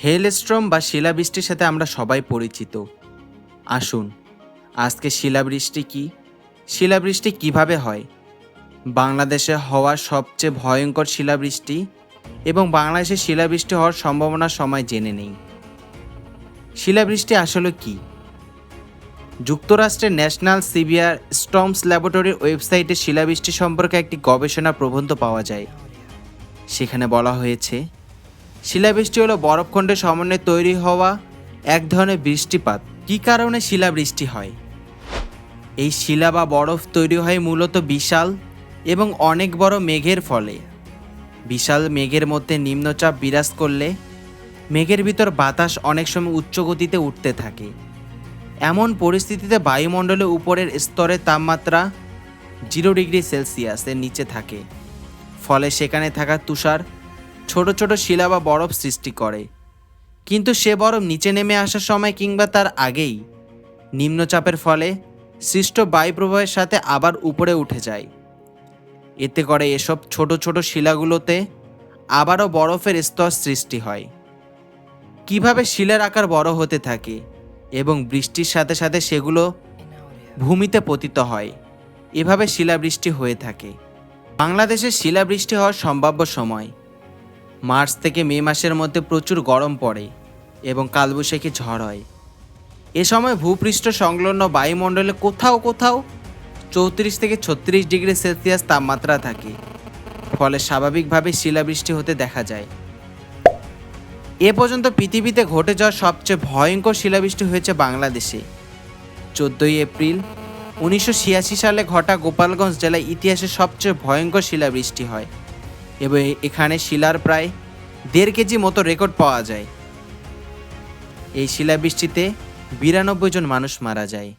হেলস্টর্ম বা শিলাবৃষ্টির সাথে আমরা সবাই পরিচিত। আসুন আজকে শিলাবৃষ্টি কি, শিলাবৃষ্টি কিভাবে হয়, বাংলাদেশে হওয়া সবচেয়ে ভয়ঙ্কর শিলাবৃষ্টি এবং বাংলাদেশে শিলাবৃষ্টি হওয়ার সম্ভাবনার সময় জেনে নেই। শিলাবৃষ্টি আসলে কি? যুক্তরাষ্ট্রের ন্যাশনাল সিভিয়ার স্টর্মস ল্যাবরেটরির ওয়েবসাইটে শিলাবৃষ্টি সম্পর্কে একটি গবেষণা প্রবন্ধ পাওয়া যায়। সেখানে বলা হয়েছে, শিলাবৃষ্টি হলো বরফখণ্ডের সমন্বয়ে তৈরি হওয়া এক ধরনের বৃষ্টিপাত। কী কারণে শিলাবৃষ্টি হয়? এই শিলা বা বরফ তৈরি হয় মূলত বিশাল এবং অনেক বড় মেঘের ফলে। বিশাল মেঘের মধ্যে নিম্নচাপ বিরাজ করলে মেঘের ভিতর বাতাস অনেক সময় উচ্চ গতিতে উঠতে থাকে। এমন পরিস্থিতিতে বায়ুমণ্ডলের উপরের স্তরের তাপমাত্রা 0°C এর নিচে থাকে, ফলে সেখানে থাকা তুষার ছোট ছোট শিলা বা বরফ সৃষ্টি করে। কিন্তু সে বরফ নিচে নেমে আসার সময় কিংবা তার আগেই নিম্নচাপের ফলে সৃষ্ট বায়ুপ্রবাহের সাথে আবার উপরে উঠে যায়। এতে করে এসব ছোট ছোট শিলাগুলোতে আবারও বরফের স্তর সৃষ্টি হয়। কিভাবে শিলার আকার বড় হতে থাকে এবং বৃষ্টির সাথে সাথে সেগুলো ভূমিতে পতিত হয়, এভাবে শিলাবৃষ্টি হয়ে থাকে। বাংলাদেশে শিলাবৃষ্টি হওয়ার সম্ভাব্য সময় মার্চ থেকে মে মাসের মধ্যে প্রচুর গরম পড়ে এবং কালবৈশাখী ঝড় হয়। এ সময় ভূপৃষ্ঠ সংলগ্ন বায়ুমণ্ডলে কোথাও কোথাও 34 থেকে 36°C তাপমাত্রা থাকে, ফলে স্বাভাবিকভাবে শিলাবৃষ্টি হতে দেখা যায়। এ পর্যন্ত পৃথিবীতে ঘটে যাওয়া সবচেয়ে ভয়ঙ্কর শিলাবৃষ্টি হয়েছে বাংলাদেশে। 14 এপ্রিল 1986 সালে ঘটা গোপালগঞ্জ জেলায় ইতিহাসে সবচেয়ে ভয়ঙ্কর শিলাবৃষ্টি হয় এবং এখানে শিলার প্রায় 1.5 কেজি মতো রেকর্ড পাওয়া যায়। এই শিলাবৃষ্টিতে 92 জন মানুষ মারা যায়।